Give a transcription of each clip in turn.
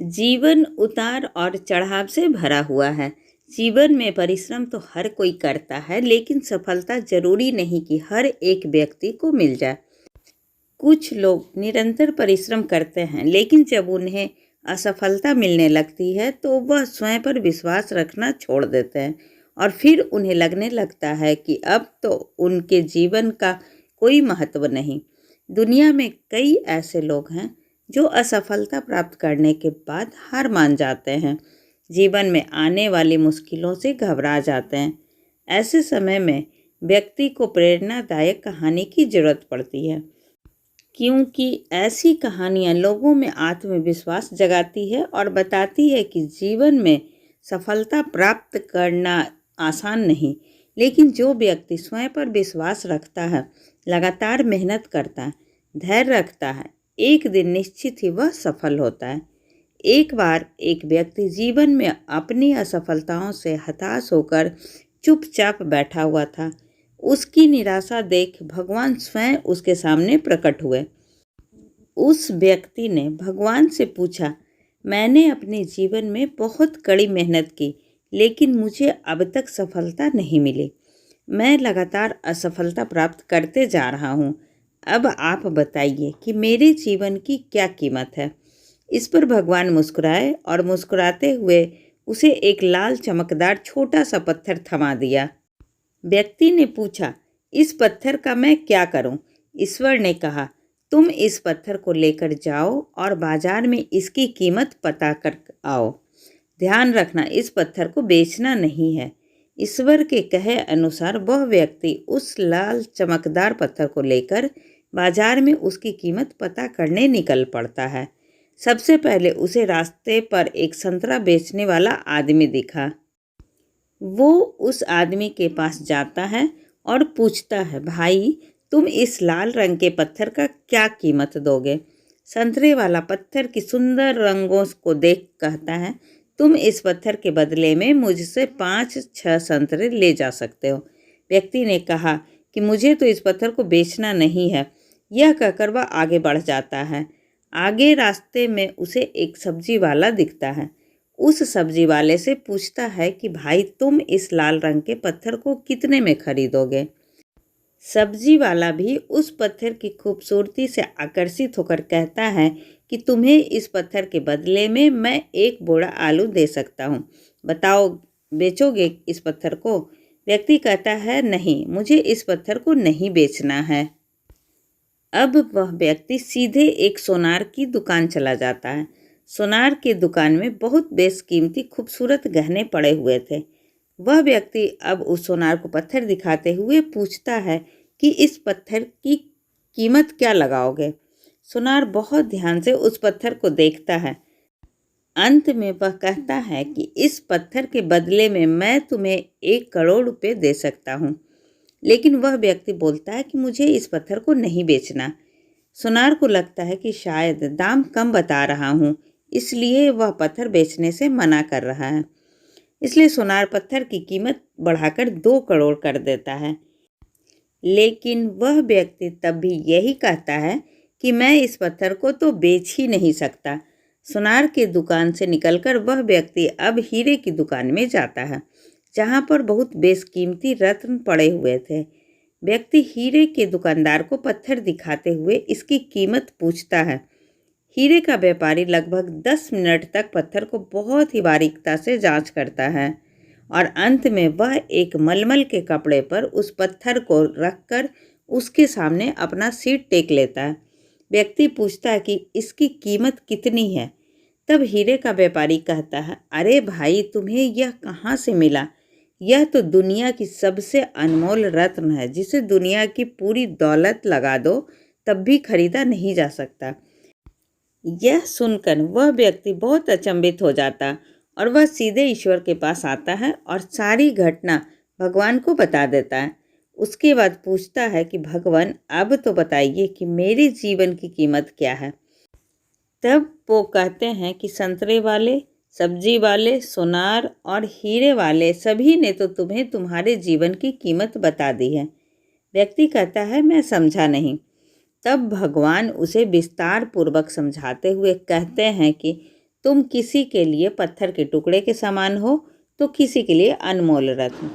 जीवन उतार और चढ़ाव से भरा हुआ है। जीवन में परिश्रम तो हर कोई करता है, लेकिन सफलता जरूरी नहीं कि हर एक व्यक्ति को मिल जाए। कुछ लोग निरंतर परिश्रम करते हैं, लेकिन जब उन्हें असफलता मिलने लगती है तो वह स्वयं पर विश्वास रखना छोड़ देते हैं और फिर उन्हें लगने लगता है कि अब तो उनके जीवन का कोई महत्व नहीं। दुनिया में कई ऐसे लोग हैं जो असफलता प्राप्त करने के बाद हार मान जाते हैं, जीवन में आने वाली मुश्किलों से घबरा जाते हैं। ऐसे समय में व्यक्ति को प्रेरणादायक कहानी की जरूरत पड़ती है, क्योंकि ऐसी कहानियाँ लोगों में आत्मविश्वास जगाती है और बताती है कि जीवन में सफलता प्राप्त करना आसान नहीं, लेकिन जो व्यक्ति स्वयं पर विश्वास रखता है, लगातार मेहनत करता है, धैर्य रखता है, एक दिन निश्चित ही वह सफल होता है। एक बार एक व्यक्ति जीवन में अपनी असफलताओं से हताश होकर चुपचाप बैठा हुआ था। उसकी निराशा देख भगवान स्वयं उसके सामने प्रकट हुए। उस व्यक्ति ने भगवान से पूछा, मैंने अपने जीवन में बहुत कड़ी मेहनत की, लेकिन मुझे अब तक सफलता नहीं मिली। मैं लगातार असफलता प्राप्त करते जा रहा हूँ। अब आप बताइए कि मेरे जीवन की क्या कीमत है। इस पर भगवान मुस्कुराए और मुस्कुराते हुए उसे एक लाल चमकदार छोटा सा पत्थर थमा दिया। व्यक्ति ने पूछा, इस पत्थर का मैं क्या करूं? ईश्वर ने कहा, तुम इस पत्थर को लेकर जाओ और बाजार में इसकी कीमत पता कर आओ। ध्यान रखना, इस पत्थर को बेचना नहीं है। ईश्वर के कहे अनुसार वह व्यक्ति उस लाल चमकदार पत्थर को लेकर बाजार में उसकी कीमत पता करने निकल पड़ता है। सबसे पहले उसे रास्ते पर एक संतरा बेचने वाला आदमी दिखा। वो उस आदमी के पास जाता है और पूछता है, भाई तुम इस लाल रंग के पत्थर का क्या कीमत दोगे? संतरे वाला पत्थर की सुंदर रंगों को देख कहता है, तुम इस पत्थर के बदले में मुझसे 5-6 संतरे ले जा सकते हो। व्यक्ति ने कहा कि मुझे तो इस पत्थर को बेचना नहीं है। यह कहकर वह आगे बढ़ जाता है। आगे रास्ते में उसे एक सब्जी वाला दिखता है। उस सब्जी वाले से पूछता है कि भाई तुम इस लाल रंग के पत्थर को कितने में खरीदोगे? सब्जी वाला भी उस पत्थर की खूबसूरती से आकर्षित होकर कहता है कि तुम्हें इस पत्थर के बदले में मैं एक बोरा आलू दे सकता हूँ। बताओ, बेचोगे इस पत्थर को? व्यक्ति कहता है, नहीं, मुझे इस पत्थर को नहीं बेचना है। अब वह व्यक्ति सीधे एक सोनार की दुकान चला जाता है। सोनार की दुकान में बहुत बेशकीमती खूबसूरत गहने पड़े हुए थे। वह व्यक्ति अब उस सोनार को पत्थर दिखाते हुए पूछता है कि इस पत्थर की कीमत क्या लगाओगे? सोनार बहुत ध्यान से उस पत्थर को देखता है। अंत में वह कहता है कि इस पत्थर के बदले में मैं तुम्हें 1 करोड़ रुपए दे सकता हूँ। लेकिन वह व्यक्ति बोलता है कि मुझे इस पत्थर को नहीं बेचना। सोनार को लगता है कि शायद दाम कम बता रहा हूँ, इसलिए वह पत्थर बेचने से मना कर रहा है। इसलिए सोनार पत्थर की कीमत बढ़ाकर 2 करोड़ कर देता है। लेकिन वह व्यक्ति तब भी यही कहता है कि मैं इस पत्थर को तो बेच ही नहीं सकता। सोनार की दुकान से निकलकर वह व्यक्ति अब हीरे की दुकान में जाता है, जहाँ पर बहुत बेशकीमती रत्न पड़े हुए थे। व्यक्ति हीरे के दुकानदार को पत्थर दिखाते हुए इसकी कीमत पूछता है। हीरे का व्यापारी लगभग 10 मिनट तक पत्थर को बहुत ही बारीकता से जांच करता है और अंत में वह एक मलमल के कपड़े पर उस पत्थर को रखकर उसके सामने अपना सिर टेक लेता है। व्यक्ति पूछता है कि इसकी कीमत कितनी है? तब हीरे का व्यापारी कहता है, अरे भाई, तुम्हें यह कहाँ से मिला? यह तो दुनिया की सबसे अनमोल रत्न है, जिसे दुनिया की पूरी दौलत लगा दो तब भी खरीदा नहीं जा सकता। यह सुनकर वह व्यक्ति बहुत अचंभित हो जाता और वह सीधे ईश्वर के पास आता है और सारी घटना भगवान को बता देता है। उसके बाद पूछता है कि भगवान, अब तो बताइए कि मेरे जीवन की कीमत क्या है? तब वो कहते हैं कि संतरे वाले, सब्जी वाले, सोनार और हीरे वाले सभी ने तो तुम्हें तुम्हारे जीवन की कीमत बता दी है। व्यक्ति कहता है, मैं समझा नहीं। तब भगवान उसे विस्तार पूर्वक समझाते हुए कहते हैं कि तुम किसी के लिए पत्थर के टुकड़े के समान हो तो किसी के लिए अनमोल रत्न।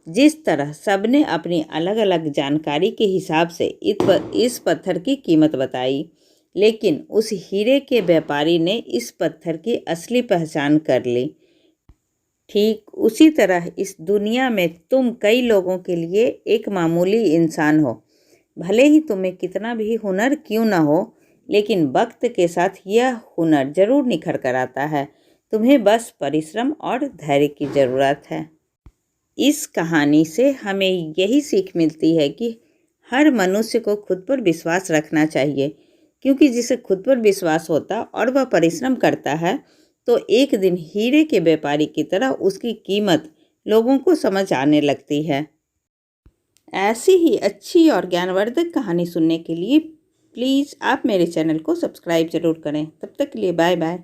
जिस तरह सबने अपनी अलग अलग जानकारी के हिसाब से इस पत्थर की कीमत बताई, लेकिन उस हीरे के व्यापारी ने इस पत्थर की असली पहचान कर ली। ठीक उसी तरह इस दुनिया में तुम कई लोगों के लिए एक मामूली इंसान हो। भले ही तुम्हें कितना भी हुनर क्यों ना हो, लेकिन वक्त के साथ यह हुनर जरूर निखर कर आता है। तुम्हें बस परिश्रम और धैर्य की ज़रूरत है। इस कहानी से हमें यही सीख मिलती है कि हर मनुष्य को खुद पर विश्वास रखना चाहिए, क्योंकि जिसे खुद पर विश्वास होता और वह परिश्रम करता है तो एक दिन हीरे के व्यापारी की तरह उसकी कीमत लोगों को समझ आने लगती है। ऐसी ही अच्छी और ज्ञानवर्धक कहानी सुनने के लिए प्लीज़ आप मेरे चैनल को सब्सक्राइब ज़रूर करें। तब तक के लिए बाय बाय।